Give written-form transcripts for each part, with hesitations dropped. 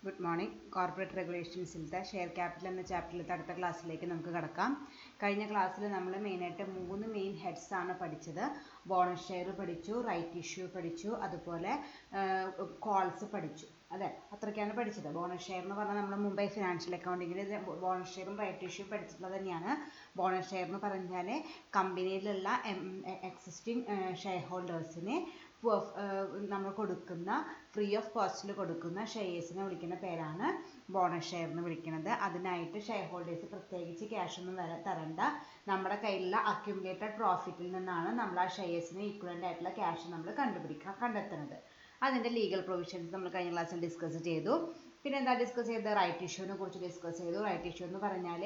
Good morning. Corporate റെഗുലേഷൻസിലത്തെ share capital എന്ന ചാപ്റ്ററിലത്തെ അടുത്ത ക്ലാസ്സിലേക്ക് നമുക്ക് കടക്കാം. കഴിഞ്ഞ ക്ലാസ്സിൽ നമ്മൾ മെയിനായിട്ട് 3 മെയിൻ ഹെഡ്സ് ആണ് പഠിച്ചത്. ബോണസ് ഷെയർ പഠിച്ചു, റൈറ്റ് ഇഷ്യൂ പഠിച്ചു, അതുപോലെ കോൾസ് പഠിച്ചു. അതെ, അത്രയ്ക്കാണ് പഠിച്ചത്. ബോണസ് ഷെയർ എന്ന് പറഞ്ഞാൽ നമ്മൾ മുമ്പേ ഫിനാൻഷ്യൽ അക്കൗണ്ടിങ്ങിൽ ബോണസ് ഷെയറും റൈറ്റ് ഇഷ്യൂ പഠിച്ചിട്ടുള്ളത് തന്നെയാണ്. ബോണസ് ഷെയർ എന്ന് പറഞ്ഞാൽ കമ്പനിയിലുള്ള എക്സിസ്റ്റിംഗ് ഷെയർ ഹോൾഡേഴ്സിന് നമ്മൾ കൊടുക്കുന്ന ഫ്രീ ഓഫ് കോസ്റ്റിൽ കൊടുക്കുന്ന ഷെയർസിനെ വിളിക്കുന്ന പേരാണ് ബോണസ് ഷെയർ എന്ന് വിളിക്കുന്നത്. അതിനായിട്ട് ഷെയർ ഹോൾഡേഴ്സ് പ്രത്യേകിച്ച് ക്യാഷ് ഒന്നും തരണ്ട. നമ്മുടെ കയ്യിലുള്ള അക്യുമുലേറ്റഡ് പ്രോഫിറ്റിൽ നിന്നാണ് നമ്മൾ ആ ഷെയർസിന് ഈക്വലൻ്റ് ആയിട്ടുള്ള ക്യാഷ് നമ്മൾ കണ്ടെത്തുന്നത്. അതിൻ്റെ ലീഗൽ പ്രൊവിഷൻസ് നമ്മൾ കഴിഞ്ഞ ക്ലാസ്സിൽ ഡിസ്കസ് ചെയ്തു. പിന്നെ എന്താ ഡിസ്കസ് ചെയ്തത്? റൈറ്റ് ഇഷ്യൂവിനെ കുറിച്ച് ഡിസ്കസ് ചെയ്തു. റൈറ്റ് ഇഷ്യൂ എന്ന് പറഞ്ഞാൽ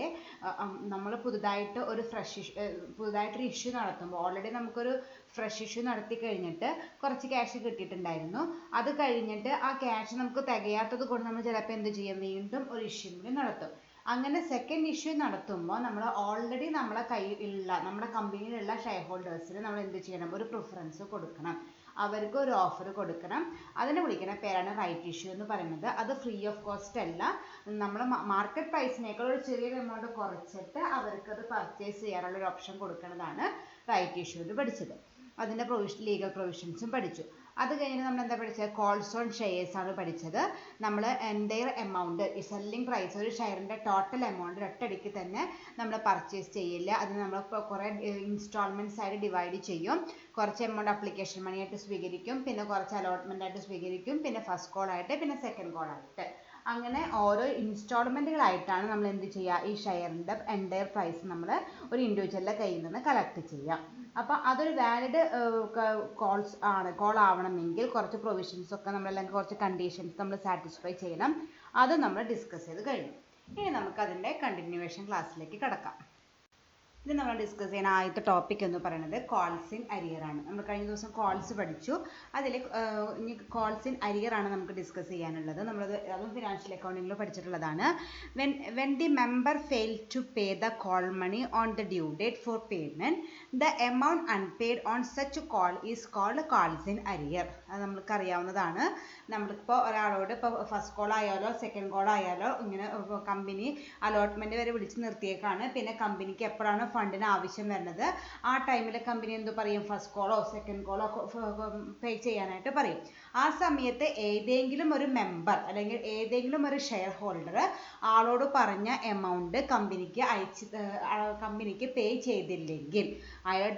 നമ്മൾ പുതുതായിട്ടൊരു ഇഷ്യൂ നടത്തുമ്പോൾ ഓൾറെഡി നമുക്കൊരു ഫ്രഷ് ഇഷ്യൂ നടത്തി കഴിഞ്ഞിട്ട് കുറച്ച് ക്യാഷ് കിട്ടിയിട്ടുണ്ടായിരുന്നു. അത് കഴിഞ്ഞിട്ട് ആ ക്യാഷ് നമുക്ക് തികയാത്തത് കൊണ്ട് നമ്മൾ ചിലപ്പോൾ എന്ത് ചെയ്യും, വീണ്ടും ഒരു ഇഷ്യൂ കൂടി നടത്തും. അങ്ങനെ സെക്കൻഡ് ഇഷ്യൂ നടത്തുമ്പോൾ നമ്മൾ ഓൾറെഡി നമ്മുടെ കയ്യിലുള്ള നമ്മുടെ കമ്പനിയിലുള്ള ഷെയർ ഹോൾഡേഴ്സിന് നമ്മൾ എന്ത് ചെയ്യണം, ഒരു പ്രിഫറൻസ് കൊടുക്കണം, അവർക്ക് ഒരു ഓഫർ കൊടുക്കണം. അതിനെ വിളിക്കുന്ന പേരാണ് റൈറ്റ് ഇഷ്യൂ എന്ന് പറയുന്നത്. അത് ഫ്രീ ഓഫ് കോസ്റ്റ് അല്ല, നമ്മൾ മാർക്കറ്റ് പ്രൈസിനേക്കാൾ ഒരു ചെറിയൊരു എമൗണ്ട് കുറച്ചിട്ട് അവർക്ക് അത് പർച്ചേസ് ചെയ്യാനുള്ള ഒരു ഓപ്ഷൻ കൊടുക്കുന്നതാണ് റൈറ്റ് ഇഷ്യൂവിൽ പഠിച്ചത്. അതിൻ്റെ ലീഗൽ പ്രൊവിഷൻസും പഠിച്ചു. അത് കഴിഞ്ഞിട്ട് നമ്മൾ എന്താ പഠിച്ചത്? കോൾസ് ഓൺ ഷെയർസ് ആണ് പഠിച്ചത്. നമ്മൾ എൻ്റയർ എമൗണ്ട്, സെല്ലിംഗ് പ്രൈസ്, ഒരു ഷെയറിൻ്റെ ടോട്ടൽ എമൗണ്ട് ഒറ്റയടിക്ക് തന്നെ നമ്മൾ പർച്ചേസ് ചെയ്യില്ല. അത് നമ്മൾ കുറേ ഇൻസ്റ്റാൾമെൻറ്റ്സ് ആയിട്ട് ഡിവൈഡ് ചെയ്യും. കുറച്ച് എമൗണ്ട് അപ്ലിക്കേഷൻ മണി ആയിട്ട് സ്വീകരിക്കും, പിന്നെ കുറച്ച് അലോട്ട്മെൻ്റ് ആയിട്ട് സ്വീകരിക്കും, പിന്നെ ഫസ്റ്റ് കോൾ ആയിട്ട്, പിന്നെ സെക്കൻഡ് കോൾ ആയിട്ട്. അങ്ങനെ ഓരോ ഇൻസ്റ്റാൾമെൻറ്റുകളായിട്ടാണ് നമ്മൾ എന്ത് ചെയ്യുക, ഈ ഷെയറിൻ്റെ എൻ്റയർ പ്രൈസ് നമ്മൾ ഒരു ഇൻഡിവിജ്വലിൻ്റെ കയ്യിൽ നിന്ന് കളക്ട് ചെയ്യുക. അപ്പോൾ അതൊരു വാലിഡ് കോൾ ആവണമെങ്കിൽ കുറച്ച് പ്രൊവിഷൻസ് ഒക്കെ നമ്മളല്ലെങ്കിൽ കുറച്ച് കണ്ടീഷൻസ് നമ്മൾ സാറ്റിസ്ഫൈ ചെയ്യണം. അത് നമ്മൾ ഡിസ്കസ് ചെയ്ത് കഴിഞ്ഞു. ഇനി നമുക്കതിൻ്റെ കണ്ടിന്യൂവേഷൻ ക്ലാസ്സിലേക്ക് കടക്കാം. ഇത് നമ്മൾ ഡിസ്കസ് ചെയ്യുന്ന ആദ്യത്തെ ടോപ്പിക് എന്ന് പറയുന്നത് കോൾസ് ഇൻ അരിയർ ആണ്. നമ്മൾ കഴിഞ്ഞ ദിവസം കോൾസ് പഠിച്ചു. അതിൽ ഇനി കോൾസ് ഇൻ അരിയർ ആണ് നമുക്ക് ഡിസ്കസ് ചെയ്യാനുള്ളത്. അതും ഫിനാൻഷ്യൽ അക്കൗണ്ടിങ്ങിൽ പഠിച്ചിട്ടുള്ളതാണ്. When the member fail to pay the call money on the due date for payment, the amount unpaid on such call is called calls in arrear. അത് നമ്മൾക്ക് അറിയാവുന്നതാണ്. നമ്മളിപ്പോൾ ഒരാളോട് ഇപ്പോൾ ഫസ്റ്റ് കോൾ ആയാലോ സെക്കൻഡ് കോൾ ആയാലോ ഇങ്ങനെ കമ്പനി അലോട്ട്മെൻറ്റ് വരെ വിളിച്ച് നിർത്തിയേക്കാണ്. പിന്നെ കമ്പനിക്ക് എപ്പോഴാണ് ഫണ്ടിന് ആവശ്യം വരുന്നത് ആ ടൈമിൽ കമ്പനി എന്ത് പറയും, ഫസ്റ്റ് കോളോ സെക്കൻഡ് കോളോ പേ ചെയ്യാനായിട്ട് പറയും. ആ സമയത്ത് ഏതെങ്കിലും ഒരു മെമ്പർ അല്ലെങ്കിൽ ഏതെങ്കിലും ഒരു ഷെയർ ഹോൾഡർ ആളോട് പറഞ്ഞ എമൗണ്ട് കമ്പനിക്ക് പേ ചെയ്തില്ലെങ്കിൽ, അയാൾ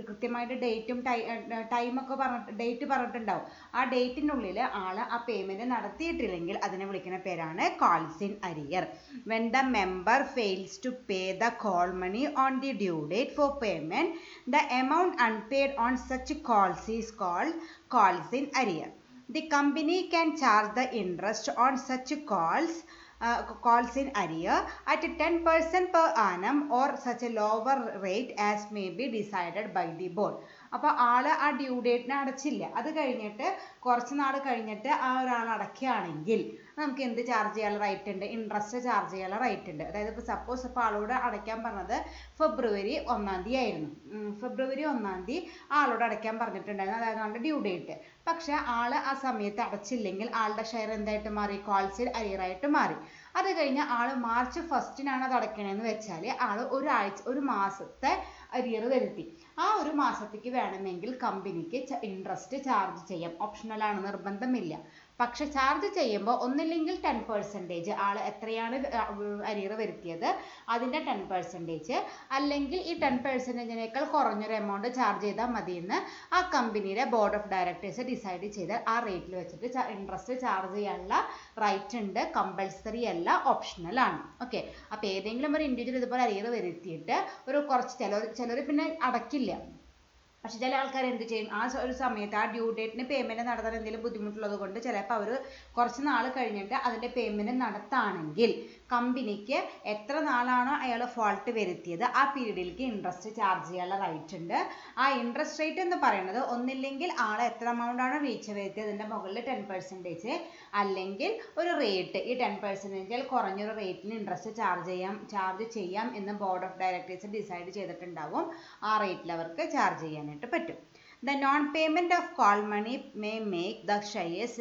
കൃത്യമായിട്ട് ഡേറ്റും ടൈമൊക്കെ ഡേറ്റ് പറഞ്ഞിട്ടുണ്ടാവും. ആ ഡേറ്റിനുള്ളിൽ ആൾ ആ പേയ്മെൻറ്റ് നടത്തിയിട്ടില്ലെങ്കിൽ അതിനെ വിളിക്കുന്ന പേരാണ് calls in arrear. When the member fails to pay the call money on the due date for payment, the amount unpaid on such calls is called calls in arrear. The company can charge the interest on such calls in arrear at 10% per annum or such a lower rate as may be decided by the board. അപ്പോൾ ആൾ ആ due ഡേറ്റിന് അടച്ചില്ല, അത് കഴിഞ്ഞിട്ട് കുറച്ച് നാൾ കഴിഞ്ഞിട്ട് ആ ഒരാൾ അടയ്ക്കുകയാണെങ്കിൽ നമുക്ക് എന്ത് ചാർജ് ചെയ്യാനുള്ള റൈറ്റ് ഉണ്ട്? ഇൻട്രസ്റ്റ് ചാർജ് ചെയ്യാനുള്ള റൈറ്റ് ഉണ്ട്. അതായത് ഇപ്പോൾ സപ്പോസ് ഇപ്പോൾ ആളോട് അടയ്ക്കാൻ പറഞ്ഞത് ഫെബ്രുവരി 1 ആയിരുന്നു. ഫെബ്രുവരി 1 ആളോട് അടയ്ക്കാൻ പറഞ്ഞിട്ടുണ്ടായിരുന്നു, അതായത് ആളുടെ ഡ്യൂ ഡേറ്റ്. പക്ഷേ ആൾ ആ സമയത്ത് അടച്ചില്ലെങ്കിൽ ആളുടെ ഷെയർ എന്തായിട്ട് മാറി? കോൾസ് ഇൻ അരിയർ ആയിട്ട് മാറി. അത് കഴിഞ്ഞ് ആൾ മാർച്ച് 1 അത് അടയ്ക്കണമെന്ന് വെച്ചാൽ ആൾ ഒരു മാസത്തെ അരിയർ വരുത്തി. ആ ഒരു മാസത്തേക്ക് വേണമെങ്കിൽ കമ്പനിക്ക് ഇൻട്രസ്റ്റ് ചാർജ് ചെയ്യാം. ഓപ്ഷണലാണ്, നിർബന്ധമില്ല. പക്ഷെ ചാർജ് ചെയ്യുമ്പോൾ ഒന്നില്ലെങ്കിൽ 10%, ആൾ എത്രയാണ് അരിയർ വരുത്തിയത് അതിൻ്റെ 10%, അല്ലെങ്കിൽ ഈ 10%നേക്കാൾ കുറഞ്ഞൊരു എമൗണ്ട് ചാർജ് ചെയ്താൽ മതിയെന്ന് ആ കമ്പനിയുടെ ബോർഡ് ഓഫ് ഡയറക്ടേഴ്സ് ഡിസൈഡ് ചെയ്താൽ ആ റേറ്റിൽ വെച്ചിട്ട് ഇൻട്രസ്റ്റ് ചാർജ് ചെയ്യാനുള്ള റൈറ്റ് ഉണ്ട്. കമ്പൽസറി അല്ല, ഓപ്ഷണൽ ആണ്. ഓക്കെ, അപ്പോൾ ഏതെങ്കിലും ഒരു ഇൻഡിവിജ്വൽ ഇതുപോലെ അരിയർ വരുത്തിയിട്ട് ഒരു കുറച്ച് ചിലർ പിന്നെ അടയ്ക്കില്ല. പക്ഷെ ചില ആൾക്കാർ എന്ത് ചെയ്യും, ആ ഒരു സമയത്ത് ആ ഡ്യൂ ഡേറ്റിന് പേയ്മെൻറ്റ് നടത്താൻ എന്തെങ്കിലും ബുദ്ധിമുട്ടുള്ളത് കൊണ്ട് ചിലപ്പോൾ അവർ കുറച്ച് നാൾ കഴിഞ്ഞിട്ട് അതിൻ്റെ പേയ്മെൻറ്റ് നടത്തുകയാണെങ്കിൽ കമ്പനിക്ക് എത്ര നാളാണോ അയാൾ ഫോൾട്ട് വരുത്തിയത് ആ പീരീഡിലേക്ക് ഇൻട്രസ്റ്റ് ചാർജ് ചെയ്യാനുള്ള റൈറ്റ് ഉണ്ട്. ആ ഇൻട്രസ്റ്റ് റേറ്റ് എന്ന് പറയുന്നത് ഒന്നില്ലെങ്കിൽ ആൾ എത്ര എമൗണ്ടാണോ വീഴ്ച വരുത്തിയത് അതിൻ്റെ മുകളിൽ 10%, അല്ലെങ്കിൽ ഒരു റേറ്റ്, ഈ 10% കുറഞ്ഞൊരു റേറ്റിന് ഇൻട്രസ്റ്റ് ചാർജ് ചെയ്യാം എന്ന് ബോർഡ് ഓഫ് ഡയറക്ടേഴ്സ് ഡിസൈഡ് ചെയ്തിട്ടുണ്ടാവും. ആ റേറ്റിൽ അവർക്ക് ചാർജ് ചെയ്യാനായിട്ട് പറ്റും. The non-payment of call money may make the shares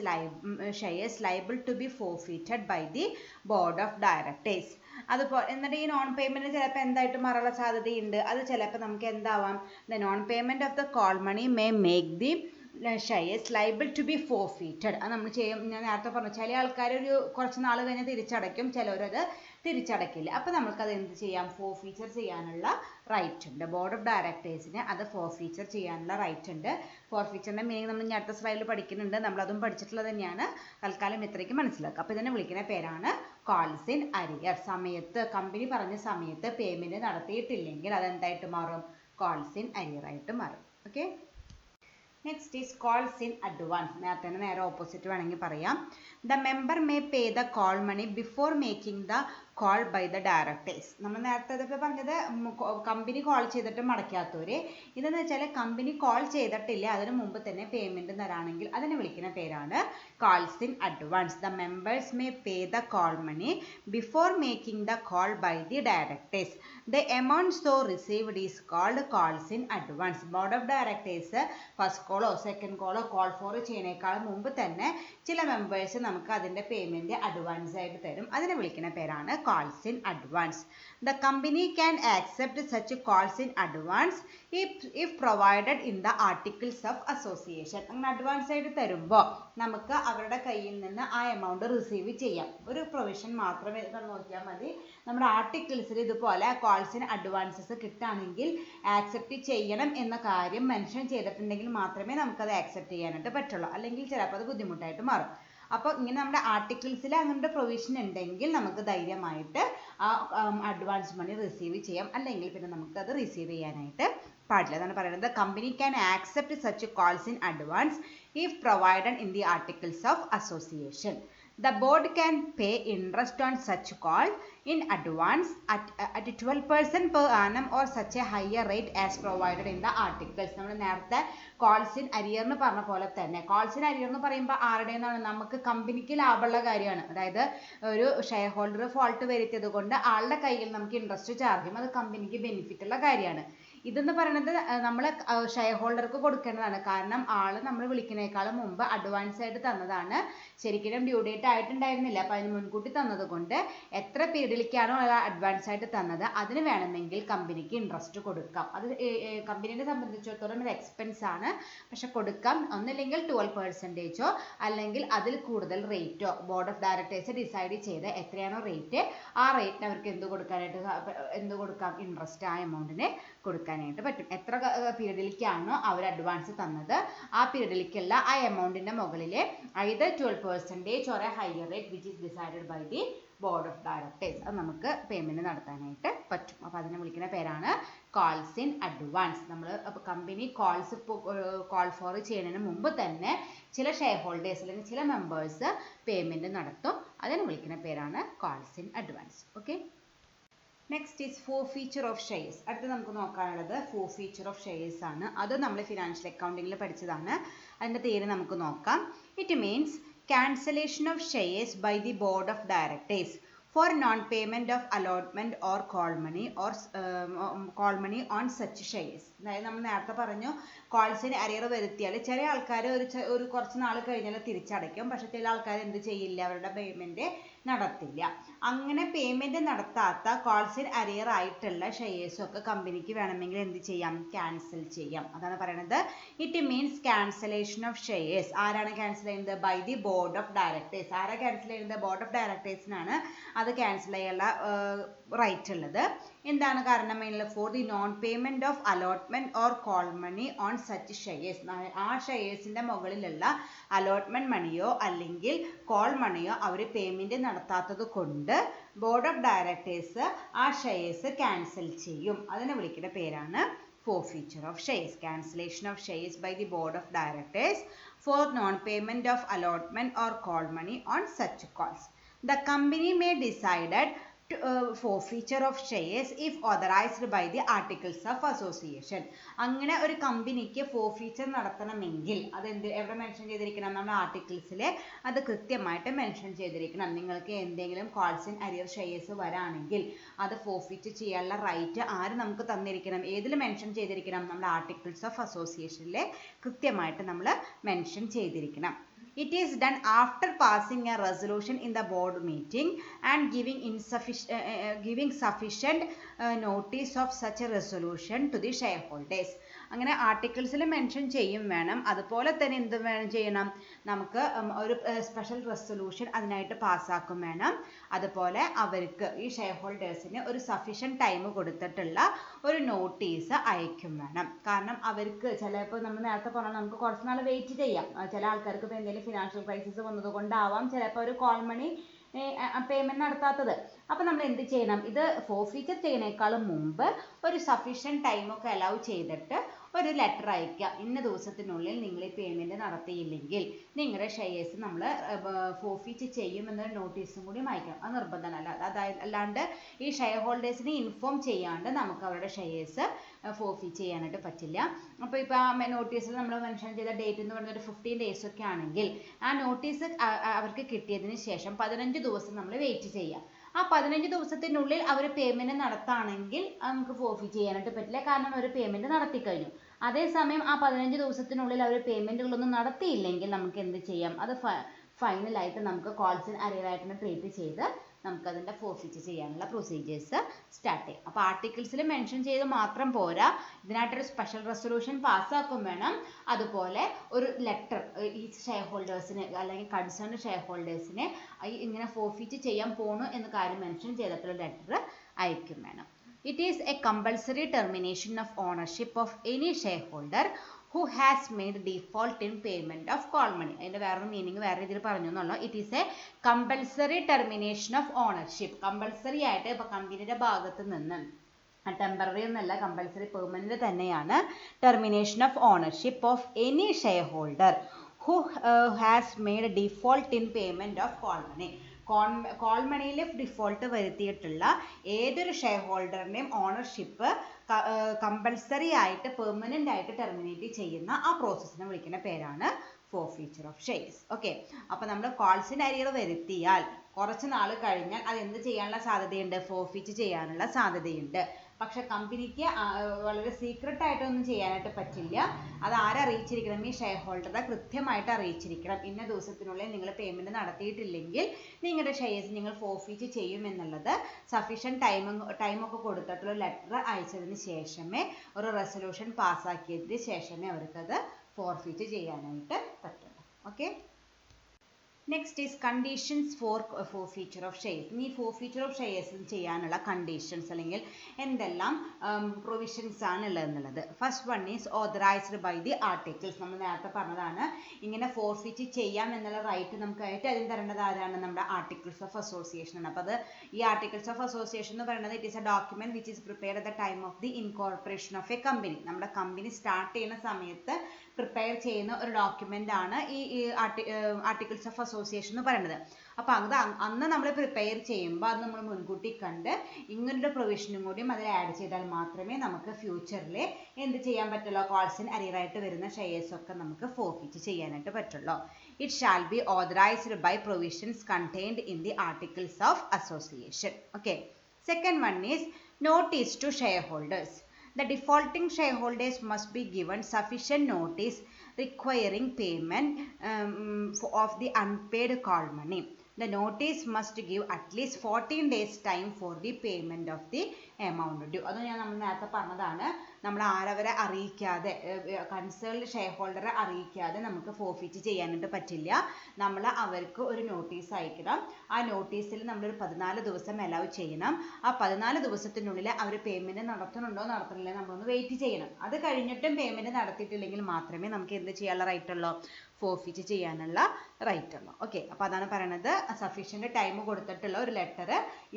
liable to be forfeited by the board of directors. അതുപോലെ എന്നിട്ട് ഈ നോൺ പേയ്മെന്റ് ചിലപ്പോൾ എന്തായിട്ട് മാറാനുള്ള സാധ്യതയുണ്ട്. അത് ചിലപ്പോൾ നമുക്ക് എന്താവാം, the non-payment of the call money may make the shares liable to be forfeited. അത് നമ്മൾ ചെയ്യും. ഞാൻ നേരത്തെ പറഞ്ഞു, ചില ആൾക്കാർ ഒരു കുറച്ച് നാൾ കഴിഞ്ഞ് തിരിച്ചടയ്ക്കും, ചിലവരത് തിരിച്ചടയ്ക്കില്ല. അപ്പോൾ നമുക്കത് എന്ത് ചെയ്യാം, ഫോർഫീച്ചർ ചെയ്യാനുള്ള റൈറ്റ് ഉണ്ട്. ബോർഡ് ഓഫ് ഡയറക്ടേഴ്സിന് അത് ഫോർഫീച്ചർ ചെയ്യാനുള്ള റൈറ്റ് ഉണ്ട്. ഫോർഫീച്ചറിന്റെ മീനിങ് നമ്മൾ ഇനി അടുത്ത സ്ലൈഡിൽ പഠിക്കുന്നുണ്ട്. നമ്മളതും പഠിച്ചിട്ടുള്ളത് തന്നെയാണ്. തൽക്കാലം ഇത്രയ്ക്ക് മനസ്സിലാക്കുക. അപ്പോൾ ഇതിനെ വിളിക്കുന്ന പേരാണ് calls in arrear. സമയത്ത് കമ്പനി പറഞ്ഞ സമയത്ത് പേയ്മെന്റ് നടത്തിയിട്ടില്ലെങ്കിൽ അതെന്തായിട്ട് മാറും, calls in arrear ആയിട്ട് മാറും. Okay. Next is calls in advance. നേരത്തെ നേരെ ഓപ്പോസിറ്റ് വേണമെങ്കിൽ പറയാം. The member may pay the call money before making the call by the directors. നമ്മൾ നേരത്തെ ഇതൊക്കെ പറഞ്ഞത് കമ്പനി കോൾ ചെയ്തിട്ട് മടക്കാത്തവര്. ഇതെന്ന് വെച്ചാൽ കമ്പനി കോൾ ചെയ്തിട്ടില്ല, അതിന് മുമ്പ് തന്നെ പേയ്മെന്റ് തരാണെങ്കിൽ അതിനെ വിളിക്കുന്ന പേരാണ് calls in advance. The members may pay the call money before making the call by the directors. The amount so received is called calls in advance. Board of directors first കോളോ second കോളോ call for ചെയ്യുന്നേക്കാളും മുമ്പ് തന്നെ ചില members നമുക്ക് അതിന്റെ payment advance ആയിട്ട് തരും. അതിനെ വിളിക്കുന്ന പേരാണ് calls in advance. The company can accept such calls in advance if provided in the articles of association. അങ്ങനെ അഡ്വാൻസ് ആയിട്ട് തരുമ്പോൾ നമുക്ക് അവരുടെ കയ്യിൽ നിന്ന് ആ എമൗണ്ട് റിസീവ് ചെയ്യാം. ഒരു പ്രൊവിഷൻ മാത്രമേ നോക്കിയാൽ മതി. നമ്മുടെ ആർട്ടിക്കിൾസിൽ ഇതുപോലെ calls in advances കിട്ടുകയാണെങ്കിൽ ആക്സെപ്റ്റ് ചെയ്യണം എന്ന കാര്യം മെൻഷൻ ചെയ്തിട്ടുണ്ടെങ്കിൽ മാത്രമേ നമുക്കത് ആക്സെപ്റ്റ് ചെയ്യാനായിട്ട് പറ്റുള്ളൂ. അല്ലെങ്കിൽ ചിലപ്പോൾ അത് ബുദ്ധിമുട്ടായിട്ട് മാറും. അപ്പോൾ ഇങ്ങനെ നമ്മുടെ ആർട്ടിക്കിൾസിൽ അങ്ങനത്തെ പ്രൊവിഷൻ ഉണ്ടെങ്കിൽ നമുക്ക് ധൈര്യമായിട്ട് ആ അഡ്വാൻസ് മണി റിസീവ് ചെയ്യാം. അല്ലെങ്കിൽ പിന്നെ നമുക്കത് റിസീവ് ചെയ്യാനായിട്ട് പാടില്ല. അതാണ് പറയുന്നത്, company can accept such calls in advance if provided in the articles of association. The board can pay interest on such call in advance at 12% per annum or such a higher rate as provided in the articles. നമ്മൾ നേരത്തെ calls in arrear എന്ന് പറഞ്ഞ പോലെ തന്നെ calls in arrear എന്ന് പറയുമ്പോൾ ആരുടെ നിന്നാണ്, നമുക്ക് കമ്പനിക്ക് ലാഭമുള്ള കാര്യമാണ്. അതായത് ഒരു ഷെയർ ഹോൾഡർ ഫോൾട്ട് വരുത്തിയത് കൊണ്ട് ആളുടെ കയ്യിൽ നമുക്ക് ഇൻട്രസ്റ്റ് ചാർജ് ചെയ്യും. അത് കമ്പനിക്ക് ബെനിഫിറ്റ് ഉള്ള കാര്യമാണ്. ഇതെന്ന് പറയുന്നത് നമ്മൾ ഷെയർ ഹോൾഡർക്ക് കൊടുക്കേണ്ടതാണ്. കാരണം ആള് നമ്മൾ വിളിക്കുന്നേക്കാളും മുമ്പ് അഡ്വാൻസ് ആയിട്ട് തന്നതാണ്. ശരിക്കും ഡ്യൂ ഡേറ്റ് ആയിട്ടുണ്ടായിരുന്നില്ല. അപ്പോൾ അതിന് മുൻകൂട്ടി തന്നത് കൊണ്ട് എത്ര പീരീഡിലേക്കാണോ അഡ്വാൻസ് ആയിട്ട് തന്നത് അതിന് വേണമെങ്കിൽ കമ്പനിക്ക് ഇൻട്രസ്റ്റ് കൊടുക്കാം. അത് കമ്പനിയെ സംബന്ധിച്ചിടത്തോളം ഒരു എക്സ്പെൻസ് ആണ്, പക്ഷെ കൊടുക്കാം. ഒന്നില്ലെങ്കിൽ 12% അല്ലെങ്കിൽ അതിൽ കൂടുതൽ റേറ്റോ ബോർഡ് ഓഫ് ഡയറക്ടേഴ്സ് ഡിസൈഡ് ചെയ്ത് എത്രയാണോ റേറ്റ് ആ റേറ്റിന് അവർക്ക് എന്ത് കൊടുക്കാം, ഇൻട്രസ്റ്റ് ആ എമൗണ്ടിന് കൊടുക്കാനായിട്ട് പറ്റും. എത്ര പീരീഡിലേക്കാണോ അവർ അഡ്വാൻസ് തന്നത് ആ പീരീഡിലേക്കുള്ള ആ എമൗണ്ടിന്റെ മുകളിൽ either 12% or a higher rate which is decided by the board of directors അത് നമുക്ക് പേയ്മെന്റ് നടത്താനായിട്ട് പറ്റും. അപ്പോൾ അതിനെ വിളിക്കുന്ന പേരാണ് calls in advance. നമ്മൾ കമ്പനി കോൾ ഫോർ ചെയ്യുന്നതിന് മുമ്പ് തന്നെ ചില ഷെയർ ഹോൾഡേഴ്സ് അല്ലെങ്കിൽ ചില മെമ്പേഴ്സ് പേയ്മെന്റ് നടത്തും. അതിനെ വിളിക്കുന്ന പേരാണ് calls in advance. Okay. Next is forfeiture of shares. അടുത്ത് നമുക്ക് നോക്കാനുള്ളത് ഫോർഫീച്ചർ ഓഫ് ഷെയർസ് ആണ്. അത് നമ്മൾ ഫിനാൻഷ്യൽ അക്കൗണ്ടിങ്ങിൽ പഠിച്ചതാണ്. അതിൻ്റെ പേര് നമുക്ക് നോക്കാം. It means cancellation of shares by the board of directors for non-payment of allotment or call money on such shares. അതായത് നമ്മൾ നേരത്തെ പറഞ്ഞു കോൾസിന് അരിയർ വരുത്തിയാൽ ചില ആൾക്കാർ ഒരു കുറച്ച് നാൾ കഴിഞ്ഞാൽ തിരിച്ചടയ്ക്കും. പക്ഷെ ചില ആൾക്കാർ എന്ത് ചെയ്യില്ല, അവരുടെ പേയ്മെന്റ് നടത്തില്ല. അങ്ങനെ പേയ്മെന്റ് നടത്താത്ത കോൾസിന് അരിയർ ആയിട്ടുള്ള ഷെയർസും ഒക്കെ കമ്പനിക്ക് വേണമെങ്കിൽ എന്ത് ചെയ്യാം, ക്യാൻസൽ ചെയ്യാം. അതാണ് പറയുന്നത് it means cancellation of shares. ആരാണ് ക്യാൻസൽ ചെയ്യുന്നത്? By the board of directors. ആരാ ക്യാൻസൽ ചെയ്യുന്നത്? ബോർഡ് ഓഫ് ഡയറക്ടേഴ്സിനാണ് അത് ക്യാൻസൽ ചെയ്യാനുള്ള റൈറ്റ് ഉള്ളത്. എന്താണ് കാരണം? For the non payment of allotment or call money on such shares. ആ ഷെയർസിന്റെ മുകളിലുള്ള അലോട്ട്മെന്റ് മണിയോ അല്ലെങ്കിൽ കോൾ മണിയോ അവർ പേയ്മെന്റ് നടത്താത്തത് കൊണ്ട് ബോർഡ് ഓഫ് ഡയറക്ടേഴ്സ് ആ ഷെയർസ് ക്യാൻസൽ ചെയ്യും. അതിനെ വിളിക്കുന്ന പേരാണ് forfeiture of shares. Cancellation of shares by the board of directors for non-payment of allotment or call money on such calls. The company may decide forfeiture of shares if authorized by the articles of association. അങ്ങനെ ഒരു കമ്പനിക്ക് forfeiture നടത്തണമെങ്കിൽ അത് എവിടെ mention ചെയ്തിരിക്കണം? നമ്മുടെ ആർട്ടിക്കിൾസിൽ അത് കൃത്യമായിട്ട് മെൻഷൻ ചെയ്തിരിക്കണം. നിങ്ങൾക്ക് എന്തെങ്കിലും calls in arrear shares വരാണെങ്കിൽ അത് forfeit ചെയ്യാനുള്ള റൈറ്റ് ആര് നമുക്ക് തന്നിരിക്കണം? ഏതിൽ മെൻഷൻ ചെയ്തിരിക്കണം? നമ്മുടെ ആർട്ടിക്കിൾസ് ഓഫ് അസോസിയേഷനിൽ കൃത്യമായിട്ട് നമ്മൾ മെൻഷൻ ചെയ്തിരിക്കണം. It is done after passing a resolution in the board meeting and giving sufficient notice of such a resolution to the shareholders. അങ്ങനെ ആർട്ടിക്കിൾസിൽ മെൻഷൻ ചെയ്യും വേണം. അതുപോലെ തന്നെ എന്ത് വേണം ചെയ്യണം? നമുക്ക് ഒരു സ്പെഷ്യൽ റെസൊല്യൂഷൻ അതിനായിട്ട് പാസ്സാക്കും വേണം. അതുപോലെ അവർക്ക് ഈ ഷെയർ ഹോൾഡേഴ്സിന് ഒരു സഫീഷ്യൻറ്റ് ടൈം കൊടുത്തിട്ടുള്ള ഒരു നോട്ടീസ് അയക്കും വേണം. കാരണം അവർക്ക് ചിലപ്പോൾ നമ്മൾ നേരത്തെ പറഞ്ഞാൽ നമുക്ക് കുറച്ച് നാൾ വെയിറ്റ് ചെയ്യാം. ചില ആൾക്കാർക്ക് ഇപ്പോൾ എന്തെങ്കിലും ഫിനാൻഷ്യൽ ക്രൈസിസ് വന്നത് കൊണ്ടാവാം ചിലപ്പോൾ ഒരു കോൾ മണി പേയ്മെൻറ്റ് നടത്താത്തത്. അപ്പോൾ നമ്മൾ എന്ത് ചെയ്യണം? ഇത് ഫോർഫീച്ചർ ചെയ്യുന്നതിനേക്കാളും മുമ്പ് ഒരു സഫീഷ്യൻറ്റ് ടൈമൊക്കെ അലൗ ചെയ്തിട്ട് ഒരു ലെറ്റർ അയക്കുക. ഇന്ന ദിവസത്തിനുള്ളിൽ നിങ്ങൾ ഈ പേയ്മെൻറ്റ് നടത്തിയില്ലെങ്കിൽ നിങ്ങളുടെ ഷെയർസ് നമ്മൾ ഫോർഫീറ്റ് ചെയ്യുമെന്നൊരു നോട്ടീസും കൂടി അയക്കണം. അത് നിർബന്ധമല്ല. അല്ലാണ്ട് ഈ ഷെയർ ഹോൾഡേഴ്സിനെ ഇൻഫോം ചെയ്യാണ്ട് നമുക്ക് അവരുടെ ഷെയർസ് ഫോർഫീറ്റ് ചെയ്യാനായിട്ട് പറ്റില്ല. അപ്പോൾ ഇപ്പോൾ ആ നോട്ടീസിൽ നമ്മൾ മെൻഷൻ ചെയ്ത ഡേറ്റ് എന്ന് പറയുന്നത് ഒരു 15 days ഒക്കെ ആണെങ്കിൽ ആ നോട്ടീസ് അവർക്ക് കിട്ടിയതിന് ശേഷം 15 ദിവസം നമ്മൾ വെയിറ്റ് ചെയ്യാം. ആ 15 ദിവസത്തിനുള്ളിൽ അവർ പേയ്മെൻറ്റ് നടത്തുകയാണെങ്കിൽ നമുക്ക് ഫോർഫീറ്റ് ചെയ്യാനായിട്ട് പറ്റില്ല. കാരണം അവർ പേയ്മെൻറ്റ് നടത്തിക്കഴിഞ്ഞു. അതേസമയം ആ 15 ദിവസത്തിനുള്ളിൽ അവർ പേയ്മെൻറ്റുകളൊന്നും നടത്തിയില്ലെങ്കിൽ നമുക്ക് എന്ത് ചെയ്യാം? അത് ഫൈനലായിട്ട് നമുക്ക് കോൾസ് ഇൻ അരിയർ ആയിട്ട് ട്രീറ്റ് ചെയ്ത് നമുക്കതിൻ്റെ ഫോർഫീറ്റ് ചെയ്യാനുള്ള പ്രൊസീജിയേഴ്സ് സ്റ്റാർട്ട് ചെയ്യാം. അപ്പോൾ ആർട്ടിക്കിൾസിൽ മെൻഷൻ ചെയ്ത് മാത്രം പോരാ, ഇതിനായിട്ടൊരു സ്പെഷ്യൽ റെസൊല്യൂഷൻ പാസ്സാക്കും വേണം. അതുപോലെ ഒരു ലെറ്റർ ഈ ഷെയർ ഹോൾഡേഴ്സിന് അല്ലെങ്കിൽ കൺസേൺഡ് ഷെയർ ഹോൾഡേഴ്സിനെ ഇങ്ങനെ ഫോർഫീറ്റ് ചെയ്യാൻ പോണു എന്ന കാര്യം മെൻഷൻ ചെയ്തിട്ടുള്ള ലെറ്റർ അയക്കും വേണം. It is a compulsory termination of ownership of any shareholder who has made default in payment of call money. അതിൻ്റെ വേറൊരു മീനിങ് വേറെ രീതിയിൽ പറഞ്ഞു എന്നുള്ളൂ. It is a compulsory termination of ownership. Compulsory ആയിട്ട് ഇപ്പോൾ കമ്പനിയുടെ ഭാഗത്ത് നിന്ന് ടെമ്പററി എന്നല്ല, കമ്പൽസറി പെർമനന്റ് തന്നെയാണ്. Termination of ownership of any shareholder who has made default in payment of call money. Call മണിയിൽ ഡിഫോൾട്ട് വരുത്തിയിട്ടുള്ള ഏതൊരു ഷെയർ ഹോൾഡറിൻ്റെയും ഓണർഷിപ്പ് കമ്പൽസറി ആയിട്ട് പെർമനൻ്റ് ആയിട്ട് ടെർമിനേറ്റ് ചെയ്യുന്ന ആ പ്രോസസ്സിനെ വിളിക്കുന്ന പേരാണ് ഫോർഫീച്ചർ ഓഫ് ഷെയർസ്. ഓക്കെ, അപ്പോൾ നമ്മൾ കോൾസ് ഇൻ അരിയർ വരുത്തിയാൽ കുറച്ച് നാൾ കഴിഞ്ഞാൽ അത് എന്ത് ചെയ്യാനുള്ള സാധ്യതയുണ്ട്? ഫോർഫീറ്റ് ചെയ്യാനുള്ള സാധ്യതയുണ്ട്. പക്ഷെ കമ്പനിക്ക് വളരെ സീക്രട്ട് ആയിട്ടൊന്നും ചെയ്യാനായിട്ട് പറ്റില്ല. അത് അറിയിച്ചിരിക്കണം? ഈ ഷെയർ ഹോൾഡറെ കൃത്യമായിട്ട് അറിയിച്ചിരിക്കണം. ഇന്ന ദിവസത്തിനുള്ളിൽ നിങ്ങൾ പേയ്മെൻറ്റ് നടത്തിയിട്ടില്ലെങ്കിൽ നിങ്ങളുടെ ഷെയർസ് നിങ്ങൾ ഫോർഫീറ്റ് ചെയ്യുമെന്നുള്ളത് സഫീഷ്യൻറ്റ് ടൈമൊക്കെ കൊടുത്തിട്ടുള്ള ലെറ്റർ അയച്ചതിന് ശേഷമേ, ഒരു റെസൊല്യൂഷൻ പാസ്സാക്കിയതിന് ശേഷമേ അവർക്കത് ഫോർഫീറ്റ് ചെയ്യാനായിട്ട് പറ്റുള്ളൂ. Okay, next is conditions for forfeiture of shares. ഈ ഫോർഫീച്ചർ ഓഫ് ഷെയർസ് ചെയ്യാനുള്ള കണ്ടീഷൻസ് അല്ലെങ്കിൽ എന്തെല്ലാം പ്രൊവിഷൻസ് ആണ് ഉള്ളതെന്നുള്ളത്. First one is authorised by the articles. നമ്മൾ നേരത്തെ പറഞ്ഞതാണ് ഇങ്ങനെ ഫോർഫീറ്റ് ചെയ്യാം എന്നുള്ള റൈറ്റ് നമുക്കായിട്ട് അതിന് തരേണ്ടത് ആരാണ്? നമ്മുടെ ആർട്ടിക്കിൾസ് ഓഫ് അസോസിയേഷൻ ആണ്. അപ്പോൾ അത് ഈ ആർട്ടിക്കിൾസ് ഓഫ് അസോസിയേഷൻ എന്ന് പറയുന്നത് it is A document which is prepared at the time of the incorporation of A company. നമ്മുടെ കമ്പനി സ്റ്റാർട്ട് ചെയ്യുന്ന സമയത്ത് പ്രിപ്പയർ ചെയ്യുന്ന ഒരു ഡോക്യുമെന്റ് ആണ് ഈ ആർട്ടിക്കിൾസ് ഓഫ് അസോസിയേഷൻ എന്ന് പറയുന്നത്. അപ്പോൾ അത് അന്ന് നമ്മൾ പ്രിപ്പയർ ചെയ്യുമ്പോൾ അത് നമ്മൾ മുൻകൂട്ടി കണ്ട് ഇങ്ങനൊരു പ്രൊവിഷനും കൂടിയും അതിൽ ആഡ് ചെയ്താൽ മാത്രമേ നമുക്ക് ഫ്യൂച്ചറിൽ എന്ത് ചെയ്യാൻ പറ്റുള്ളൂ? കോൾസ് ഇൻ അരിയർ ആയിട്ട് വരുന്ന ഷെയർസ് ഒക്കെ നമുക്ക് ഫോർഫീറ്റ് ചെയ്യാനായിട്ട് പറ്റുള്ളൂ. It shall be authorised by provisions contained in the articles of association. Okay, second one is notice to share holders. The defaulting shareholders must be given sufficient notice requiring payment of the unpaid call money. The notice must give at least 14 days time for the payment of the amount due. അത് നമ്മൾ നേരത്തെ പറഞ്ഞതാണ്. നമ്മൾ ആരവരെ അറിയിക്കാതെ, concerned share ഹോൾഡറെ അറിയിക്കാതെ നമുക്ക് forfeit ചെയ്യാനായിട്ട് പറ്റില്ല. നമ്മൾ അവർക്ക് ഒരു നോട്ടീസ് അയക്കണം. ആ നോട്ടീസിൽ നമ്മളൊരു 14 ദിവസം അലൗ ചെയ്യണം. ആ 14 ദിവസത്തിനുള്ളിൽ അവർ പേയ്മെൻറ്റ് നടത്തുന്നുണ്ടോ നടത്തുന്നില്ല നമ്മളൊന്ന് വെയിറ്റ് ചെയ്യണം. അത് കഴിഞ്ഞിട്ടും പേയ്മെൻറ്റ് നടത്തിയിട്ടില്ലെങ്കിൽ മാത്രമേ നമുക്ക് എന്ത് ചെയ്യാനുള്ള റൈറ്റ് ഉള്ളൂ? ഫോർഫീറ്റ് ചെയ്യാനുള്ള റൈറ്റ് ഉള്ളൂ. ഓക്കെ, അപ്പോൾ അതാണ് പറയുന്നത്, സഫീഷ്യൻറ്റ് ടൈം കൊടുത്തിട്ടുള്ള ഒരു ലെറ്റർ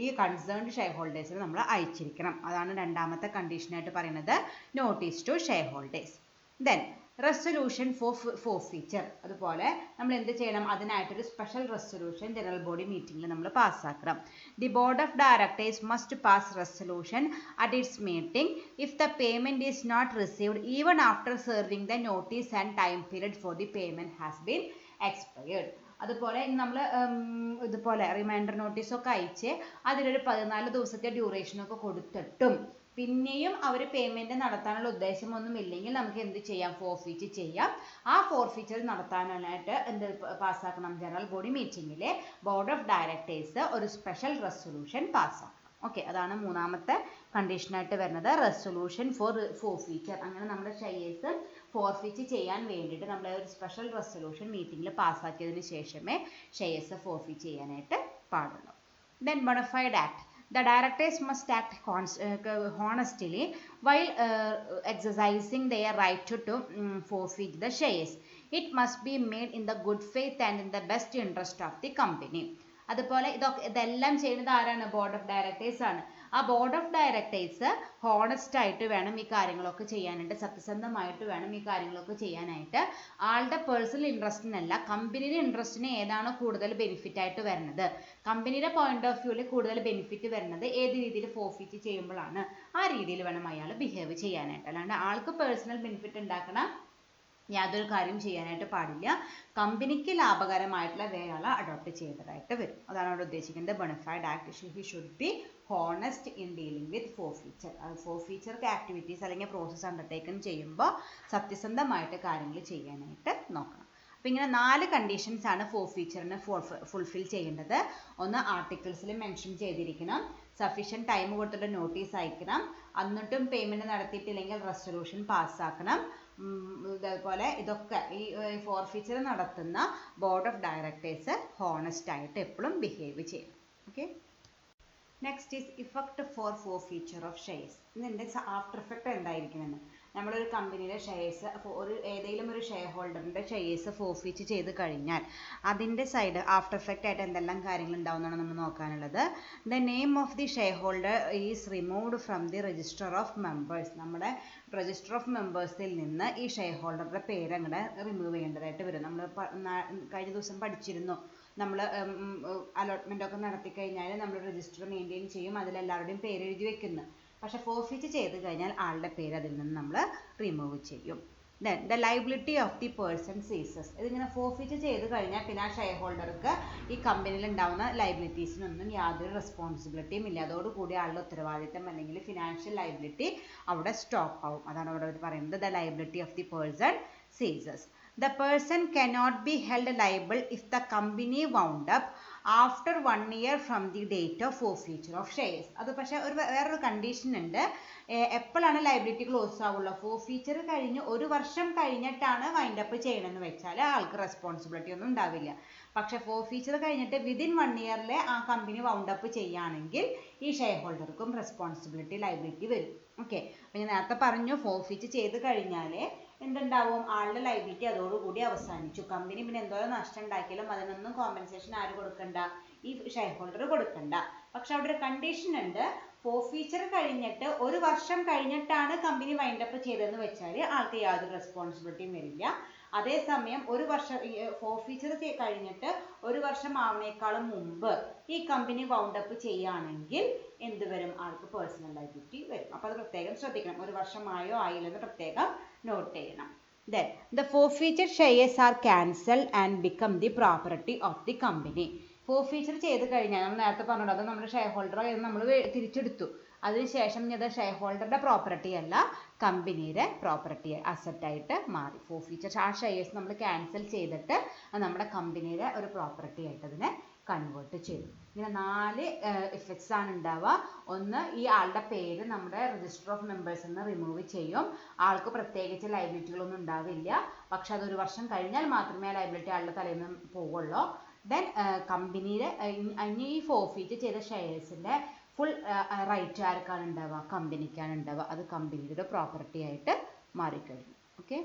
ഈ കൺസേൺഡ് ഷെയർ ഹോൾഡേഴ്സിന് നമ്മൾ അയച്ചിരിക്കണം. അതാണ് രണ്ടാമത്തെ കണ്ടീഷനായിട്ട് പറയുന്നത്, notice to share holders. Then resolution forfeiture. അതുപോലെ നമ്മൾ എന്ത് ചെയ്യണം, അതിനായിട്ടൊരു സ്പെഷ്യൽ റെസൊല്യൂഷൻ ജനറൽ ബോഡി മീറ്റിംഗിൽ നമ്മൾ പാസ്സാക്കണം. The board of directors must pass resolution at its meeting if the payment is not received even after serving the notice and time period for the payment has been expired. അതുപോലെ നമ്മൾ ഇതുപോലെ reminder നോട്ടീസൊക്കെ അയച്ച് അതിലൊരു 14 ദിവസത്തെ ഡ്യൂറേഷനൊക്കെ കൊടുത്തിട്ടും പിന്നെയും അവർ payment നടത്താനുള്ള ഉദ്ദേശമൊന്നും ഇല്ലെങ്കിൽ നമുക്ക് എന്ത് ചെയ്യാം, ഫോർഫീറ്റ് ചെയ്യാം. ആ ഫോർഫീച്ചർ നടത്താനായിട്ട് എന്ത് പാസ്സാക്കണം, ജനറൽ ബോഡി മീറ്റിംഗിലെ ബോർഡ് ഓഫ് ഡയറക്ടേഴ്സ് ഒരു സ്പെഷ്യൽ റെസൊല്യൂഷൻ പാസ്സാക്കണം. ഓക്കെ, അതാണ് മൂന്നാമത്തെ കണ്ടീഷനായിട്ട് വരുന്നത്, റെസൊല്യൂഷൻ ഫോർ ഫോർഫീച്ചർ. അങ്ങനെ നമ്മുടെ ഷെയർസ് ഫോർഫീറ്റ് ചെയ്യാൻ വേണ്ടിയിട്ട് നമ്മൾ ഒരു സ്പെഷ്യൽ റെസൊല്യൂഷൻ മീറ്റിംഗിൽ പാസ്സാക്കിയതിന് ശേഷമേ ഷെയർസ് ഫോർഫീറ്റ് ചെയ്യാനായിട്ട് പാടുള്ളൂ. Then bona fide act. The directors must act honestly while exercising their right to forfeit the shares. It must be made in the good faith and in the best interest of the company. അതുപോലെ ഇതെല്ലാം ചെയ്യുന്നത് ആരാണ്, board of directors ആണ്. ആ board of directors honest ആയിട്ട് വേണം ഈ കാര്യങ്ങളൊക്കെ ചെയ്യാനായിട്ട്, സത്യസന്ധമായിട്ട് വേണം ഈ കാര്യങ്ങളൊക്കെ ചെയ്യാനായിട്ട്. ആളുടെ പേഴ്സണൽ ഇൻട്രസ്റ്റിനല്ല, കമ്പനിയുടെ ഇൻട്രസ്റ്റിന് ഏതാണോ കൂടുതൽ ബെനിഫിറ്റ് ആയിട്ട് വരുന്നത്, കമ്പനിയുടെ പോയിന്റ് ഓഫ് വ്യൂവിൽ കൂടുതൽ ബെനിഫിറ്റ് വരുന്നത് ഏത് രീതിയിൽ ഫോർഫീറ്റ് ചെയ്യുമ്പോഴാണ് ആ രീതിയിൽ വേണം അയാൾ ബിഹേവ് ചെയ്യാനായിട്ട്. അല്ലാണ്ട് ആൾക്ക് പേഴ്സണൽ ബെനിഫിറ്റ് ഉണ്ടാക്കണ യാതൊരു കാര്യം ചെയ്യാനായിട്ട് പാടില്ല. കമ്പനിക്ക് ലാഭകരമായിട്ടുള്ള വേ ആൾ അഡോപ്റ്റ് ചെയ്യേണ്ടതായിട്ട് വരും. അതാണ് അവിടെ ഉദ്ദേശിക്കുന്നത്. Bona fide act, he should be honest in dealing with forfeiture. Forfeiture activities അല്ലെങ്കിൽ പ്രോസസ്സ് അണ്ടർടേക്കൺ ചെയ്യുമ്പോൾ സത്യസന്ധമായിട്ട് കാര്യങ്ങൾ ചെയ്യാനായിട്ട് നോക്കണം. അപ്പോൾ ഇങ്ങനെ 4 കണ്ടീഷൻസ് ആണ് ഫോർഫീച്ചറിന് ഫുൾഫിൽ ചെയ്യേണ്ടത്. ഒന്ന്, ആർട്ടിക്കിൾസിൽ മെൻഷൻ ചെയ്തിരിക്കണം. സഫീഷ്യൻറ്റ് ടൈം കൊടുത്തിട്ട് നോട്ടീസ് അയക്കണം. എന്നിട്ടും പേയ്മെൻറ്റ് നടത്തിയിട്ടില്ലെങ്കിൽ റെസൊല്യൂഷൻ പാസ്സാക്കണം. ഇതേപോലെ ഇതൊക്കെ ഈ ഫോർഫീച്ചർ നടത്തുന്ന ബോർഡ് ഓഫ് ഡയറക്ടേഴ്സ് ഹോണസ്റ്റ് ആയിട്ട് എപ്പോഴും ബിഹേവ് ചെയ്യണം. Okay, next is effect for forfeiture of shares. ഇതിൻ്റെ ആഫ്റ്റർ ഇഫക്റ്റ് എന്തായിരിക്കുമെന്ന്. നമ്മളൊരു കമ്പനിയുടെ ഷെയർസ് ഏതെങ്കിലും ഒരു ഷെയർ ഹോൾഡറിൻ്റെ ഷെയർസ് ഫോർഫീറ്റ് ചെയ്ത് കഴിഞ്ഞാൽ അതിൻ്റെ സൈഡ് ആഫ്റ്റർ ഇഫക്റ്റ് ആയിട്ട് എന്തെല്ലാം കാര്യങ്ങൾ ഉണ്ടാവുന്നതാണ് നമ്മൾ നോക്കാനുള്ളത്. The name of the share holder is removed from the register of members. നമ്മുടെ രജിസ്റ്റർ ഓഫ് മെമ്പേഴ്സിൽ നിന്ന് ഈ ഷെയർ ഹോൾഡറുടെ പേര് അങ്ങോട്ട് റിമൂവ് ചെയ്യേണ്ടതായിട്ട് വരും. നമ്മൾ കഴിഞ്ഞ ദിവസം പഠിച്ചിരുന്നു, നമ്മൾ അലോട്ട്മെൻ്റ് ഒക്കെ നടത്തി കഴിഞ്ഞാൽ നമ്മൾ രജിസ്റ്റർ മെയിൻറ്റെയിൻ ചെയ്യും, അതിലെല്ലാവരുടെയും പേര് എഴുതി വെക്കുന്നു. പക്ഷെ ഫോർഫീറ്റ് ചെയ്ത് കഴിഞ്ഞാൽ ആളുടെ പേര് അതിൽ നിന്ന് നമ്മൾ റിമൂവ് ചെയ്യും. Then the liability of the person ceases. ഇതിങ്ങനെ ഫോർഫീറ്റ് ചെയ്ത് കഴിഞ്ഞാൽ പിന്നെ ആ ഷെയർ ഹോൾഡർക്ക് ഈ കമ്പനിയിൽ ഉണ്ടാവുന്ന ലയബിലിറ്റീസിനൊന്നും യാതൊരു റെസ്പോൺസിബിലിറ്റിയും ഇല്ല. അതോടുകൂടി ആളുടെ ഉത്തരവാദിത്തം അല്ലെങ്കിൽ ഫിനാൻഷ്യൽ ലയബിലിറ്റി അവിടെ സ്റ്റോപ്പ് ആവും. അതാണ് അവിടെ പറയുന്നത്, the liability of the person ceases. The person cannot be held liable if the company wound up after 1 year from the date of forfeiture of shares. അത് പക്ഷേ വേറൊരു കണ്ടീഷൻ ഉണ്ട്. എപ്പോഴാണ് ലയബിലിറ്റി ക്ലോസ് ആവുള്ളൂ? ഫോർഫീച്ചർ കഴിഞ്ഞ് 1 വർഷം കഴിഞ്ഞിട്ടാണ് വൈൻഡ് അപ്പ് ചെയ്യണമെന്ന് വെച്ചാൽ ആൾക്ക് റെസ്പോൺസിബിലിറ്റി ഒന്നും ഉണ്ടാവില്ല. പക്ഷേ ഫോർഫീച്ചർ കഴിഞ്ഞിട്ട് വിതിൻ 1 ഇയറിൽ ആ കമ്പനി വൗണ്ട് അപ്പ് ചെയ്യുകയാണെങ്കിൽ ഈ ഷെയർ ഹോൾഡർക്കും റെസ്പോൺസിബിലിറ്റി ലയബിലിറ്റി വരും. ഓക്കെ, അപ്പോൾ ഞാൻ നേരത്തെ പറഞ്ഞു, ഫോർഫീറ്റ് ചെയ്ത് കഴിഞ്ഞാൽ എന്തുണ്ടാവും, ആളുടെ ലയബിലിറ്റി അതോടുകൂടി അവസാനിച്ചു. കമ്പനി പിന്നെ എന്തോരം നഷ്ടം ഉണ്ടാക്കിയാലും അതിനൊന്നും കോമ്പൻസേഷൻ ആര് കൊടുക്കണ്ട, ഈ ഷെയർ ഹോൾഡർ കൊടുക്കണ്ട. പക്ഷെ അവിടെ ഒരു കണ്ടീഷൻ ഉണ്ട്, ഫോർഫീച്ചർ കഴിഞ്ഞിട്ട് 1 വർഷം കഴിഞ്ഞിട്ടാണ് കമ്പനി വൈൻഡ് അപ്പ് ചെയ്തതെന്ന് വെച്ചാൽ ആൾക്ക് യാതൊരു റെസ്പോൺസിബിലിറ്റിയും വരില്ല. അതേസമയം 1 വർഷം ഫോർഫീച്ചർ കഴിഞ്ഞിട്ട് 1 വർഷം ആവുന്നേക്കാളും മുമ്പ് ഈ കമ്പനി വൗണ്ട് അപ്പ് ചെയ്യുകയാണെങ്കിൽ എന്ത് വരും, ആൾക്ക് പേഴ്സണൽ ലയബിലിറ്റി വരും. അപ്പോൾ അത് പ്രത്യേകം ശ്രദ്ധിക്കണം, 1 വർഷമായോ ആയില്ലെന്ന് പ്രത്യേകം നോട്ട് ചെയ്യണം. Then the forfeited shares are cancelled and become the property of the company. Forfeiture ചെയ്ത് കഴിഞ്ഞാൽ നമ്മൾ നേരത്തെ പറഞ്ഞത് അത് നമ്മുടെ ഷെയർ ഹോൾഡർ നമ്മൾ തിരിച്ചെടുത്തു. അതിനുശേഷം ഇത് ഷെയർ ഹോൾഡറുടെ പ്രോപ്പർട്ടി അല്ല, കമ്പനിയുടെ പ്രോപ്പർട്ടി അസറ്റായിട്ട് മാറി. ഫോർഫീച്ചർ ആ ഷെയർസ് നമ്മൾ ക്യാൻസൽ ചെയ്തിട്ട് നമ്മുടെ കമ്പനിയുടെ ഒരു പ്രോപ്പർട്ടി ആയിട്ട് അതിനെ കൺവേർട്ട് ചെയ്തു. ഇങ്ങനെ 4 ഇഫക്ട്സ് ആണ് ഉണ്ടാവുക. ഒന്ന്, ഈ ആളുടെ പേര് നമ്മുടെ രജിസ്റ്റർ ഓഫ് മെമ്പേഴ്സിൽ നിന്ന് റിമൂവ് ചെയ്യും. ആൾക്ക് പ്രത്യേകിച്ച് ലയബിലിറ്റികളൊന്നും ഉണ്ടാവില്ല. പക്ഷെ അത് 1 വർഷം കഴിഞ്ഞാൽ മാത്രമേ ലയബിലിറ്റി ആളുടെ തലയിൽ നിന്ന് പോവുള്ളൂ. ദെൻ കമ്പനിയുടെ ഈ ഫോർഫീറ്റ് ചെയ്ത ഷെയർസിൻ്റെ ഫുൾ റൈറ്റ് ആർക്കാണ് ഉണ്ടാവുക, കമ്പനിക്കാണ് ഉണ്ടാവുക. അത് കമ്പനിയുടെ പ്രോപ്പർട്ടി ആയിട്ട് മാറിക്കഴിഞ്ഞു. ഓക്കെ.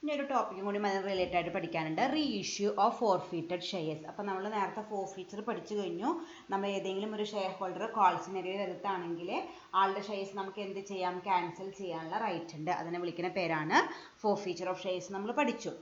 ഇനി ഒരു ടോപ്പിക്കും കൂടി അതിന് റിലേറ്റഡ് ആയിട്ട് പഠിക്കാനുണ്ട്, re issue of forfeited shares. അപ്പോൾ നമ്മൾ നേരത്തെ ഫോർഫീച്ചർ പഠിച്ചു കഴിഞ്ഞു. നമ്മൾ ഏതെങ്കിലും ഒരു ഷെയർ ഹോൾഡർ കോൾസിനരിയിൽ എടുത്താണെങ്കിൽ ആളുടെ ഷെയർസ് നമുക്ക് എന്ത് ചെയ്യാം, ക്യാൻസൽ ചെയ്യാനുള്ള റൈറ്റ് ഉണ്ട്. അതിനെ വിളിക്കുന്ന പേരാണ് ഫോർഫീച്ചർ ഓഫ് ഷെയർസ്. നമ്മൾ പഠിച്ചു.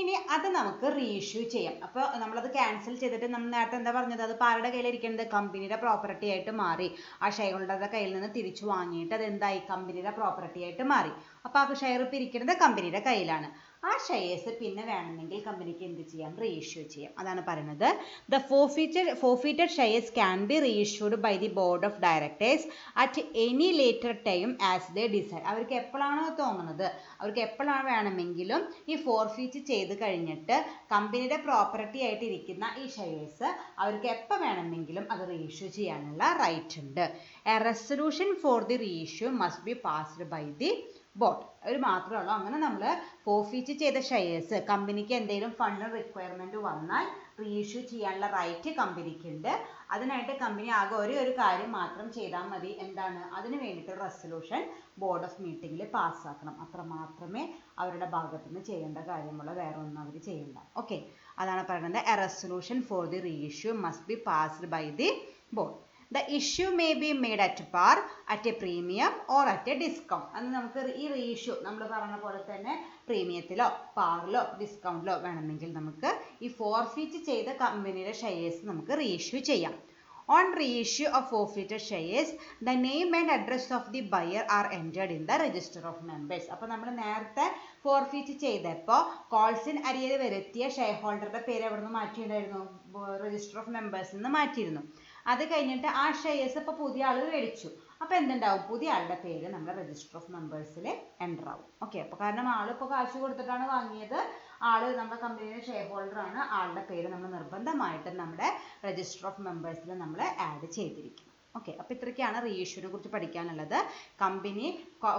ഇനി അത് നമുക്ക് റീഇഷ്യൂ ചെയ്യാം. അപ്പോൾ നമ്മളത് ക്യാൻസൽ ചെയ്തിട്ട് നമ്മൾ നേരത്തെ എന്താ പറഞ്ഞത്, അത് ആരുടെ കയ്യിലിരിക്കുന്നത്, കമ്പനിയുടെ പ്രോപ്പർട്ടി ആയിട്ട് മാറി. ആ ഷെയർ ഹോൾഡറുടെ കയ്യിൽ നിന്ന് തിരിച്ചു വാങ്ങിയിട്ട് അത് എന്തായി, കമ്പനിയുടെ പ്രോപ്പർട്ടി ആയിട്ട് മാറി. അപ്പോൾ ആ ഷെയർ ഇപ്പോൾ ഇരിക്കുന്നത് കമ്പനിയുടെ കയ്യിലാണ്. ആ ഷെയർസ് പിന്നെ വേണമെങ്കിൽ കമ്പനിക്ക് എന്ത് ചെയ്യാം, റീഇഷ്യൂ ചെയ്യാം. അതാണ് പറയുന്നത്, the forfeited shares can be reissued by the board of directors at any later time as they decide. അവർക്ക് എപ്പോഴാണോ തോന്നുന്നത്, അവർക്ക് എപ്പോഴാണ് വേണമെങ്കിലും ഈ ഫോർഫീറ്റ് ചെയ്ത് കഴിഞ്ഞിട്ട് കമ്പനിയുടെ പ്രോപ്പർട്ടി ആയിട്ട് ഇരിക്കുന്ന ഈ ഷെയർസ് അവർക്ക് എപ്പോൾ വേണമെങ്കിലും അത് റീഇഷ്യൂ ചെയ്യാനുള്ള റൈറ്റ് ഉണ്ട്. A resolution for the reissue must be passed by the board. ഒരു മാത്രമേ ഉള്ളൂ. അങ്ങനെ നമ്മൾ ഫോർഫീറ്റ് ചെയ്ത ഷെയർസ് കമ്പനിക്ക് എന്തെങ്കിലും ഫണ്ട് റിക്വയർമെൻറ്റ് വന്നാൽ റീഇഷ്യൂ ചെയ്യാനുള്ള റൈറ്റ് കമ്പനിക്കുണ്ട്. അതിനായിട്ട് കമ്പനി ആകെ ഒരു കാര്യം മാത്രം ചെയ്താൽ മതി. എന്താണ്, അതിന് വേണ്ടിയിട്ട് റെസൊല്യൂഷൻ ബോർഡ് ഓഫ് മീറ്റിംഗിൽ പാസ്സാക്കണം. അത്ര മാത്രമേ അവരുടെ ഭാഗത്തു നിന്ന് ചെയ്യേണ്ട കാര്യമുള്ള, വേറെ ഒന്നും അവർ ചെയ്യണ്ട. ഓക്കെ, അതാണ് പറയുന്നത്, a resolution for the reissue must be passed by the board. The issue may be made at par, at a premium or at a discount. അത് നമുക്ക് ഈ റീഇഷ്യൂ നമ്മൾ പറഞ്ഞ പോലെ തന്നെ പ്രീമിയത്തിലോ പാറിലോ ഡിസ്കൗണ്ടിലോ വേണമെങ്കിൽ നമുക്ക് ഈ ഫോർഫീറ്റ് ചെയ്ത കമ്പനിയുടെ ഷെയർസ് നമുക്ക് റീഇഷ്യൂ ചെയ്യാം. On reissue of forfeited shares, the name and address of the buyer are entered in the register of members. അപ്പോൾ നമ്മൾ നേരത്തെ ഫോർഫീറ്റ് ചെയ്തപ്പോൾ കോൾസിൻ അരിയർ വരുത്തിയ ഷെയർ ഹോൾഡറുടെ പേര് എവിടെ നിന്ന് മാറ്റിയിട്ടുണ്ടായിരുന്നു, രജിസ്റ്റർ ഓഫ് മെമ്പേഴ്സിൽ നിന്ന് മാറ്റിയിരുന്നു. അത് കഴിഞ്ഞിട്ട് ആ ഷെയർസ് ഇപ്പോൾ പുതിയ ആൾ മേടിച്ചു. അപ്പോൾ എന്തുണ്ടാവും, പുതിയ ആളുടെ പേര് നമ്മുടെ രജിസ്റ്റർ ഓഫ് മെമ്പേഴ്സിൽ എൻ്റർ ആവും. ഓക്കെ, അപ്പോൾ കാരണം ആളിപ്പോൾ കാശ് കൊടുത്തിട്ടാണ് വാങ്ങിയത്, ആള് നമ്മുടെ കമ്പനിയുടെ ഷെയർ ഹോൾഡർ ആണ്, ആളുടെ പേര് നമ്മൾ നിർബന്ധമായിട്ടും നമ്മുടെ രജിസ്റ്റർ ഓഫ് മെമ്പേഴ്സിൽ നമ്മൾ ആഡ് ചെയ്തിരിക്കും. ഓക്കെ, അപ്പോൾ ഇത്രയൊക്കെയാണ് റീഇഷ്യൂനെ കുറിച്ച് പഠിക്കാനുള്ളത്. കമ്പനി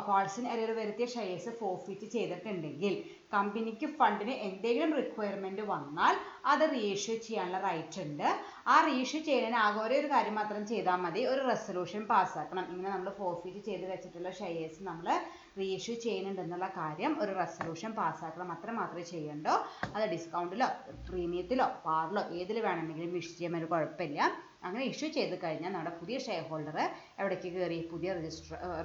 കോൾസിൻ എറർ വരുത്തിയ ഷെയർസ് ഫോർഫീറ്റ് ചെയ്തിട്ടുണ്ടെങ്കിൽ കമ്പനിക്ക് ഫണ്ടിന് എന്തെങ്കിലും റിക്വയർമെൻറ്റ് വന്നാൽ അത് റീഇഷ്യൂ ചെയ്യാനുള്ള റൈറ്റ് ഉണ്ട്. ആ റീഇഷ്യൂ ചെയ്യുന്നതിന് ആകെ ഒരു കാര്യം മാത്രം ചെയ്താൽ മതി, ഒരു റെസൊല്യൂഷൻ പാസ്സാക്കണം. ഇങ്ങനെ നമ്മൾ ഫോർഫീറ്റ് ചെയ്ത് വെച്ചിട്ടുള്ള ഷെയർസ് നമ്മൾ റീഇഷ്യൂ ചെയ്യുന്നുണ്ടെന്നുള്ള കാര്യം ഒരു റെസൊല്യൂഷൻ പാസ്സാക്കണം. അത്ര മാത്രമേ ചെയ്യണ്ടോ. അത് ഡിസ്കൗണ്ടിലോ പ്രീമിയത്തിലോ പാറിലോ ഏതിൽ വേണമെങ്കിലും ഇഷ്യൂ ചെയ്യാൻ ഒരു കുഴപ്പമില്ല. അങ്ങനെ ഇഷ്യൂ ചെയ്ത് കഴിഞ്ഞാൽ നമ്മുടെ പുതിയ ഷെയർ ഹോൾഡർ എവിടേക്ക് കയറി, പുതിയ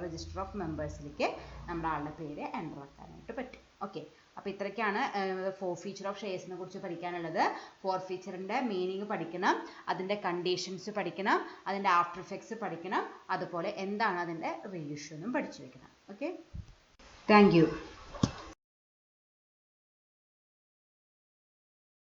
രജിസ്റ്റർ ഓഫ് മെമ്പേഴ്സിലേക്ക് നമ്മുടെ ആളുടെ പേര് എൻ്റർ ആക്കാനായിട്ട് പറ്റും. ഓക്കെ, അപ്പോൾ ഇത്രയ്ക്കാണ് ഫോർഫീച്ചർ ഓഫ് ഷെയർസിനെ കുറിച്ച് പഠിക്കാനുള്ളത്. ഫോർഫീച്ചറിൻ്റെ മീനിങ് പഠിക്കണം, അതിൻ്റെ കണ്ടീഷൻസ് പഠിക്കണം, അതിൻ്റെ ആഫ്റ്റർ എഫക്ട്സ് പഠിക്കണം, അതുപോലെ എന്താണ് അതിൻ്റെ റീഇഷ്യൂ എന്നും പഠിച്ചു വെക്കണം. Okay, thank you.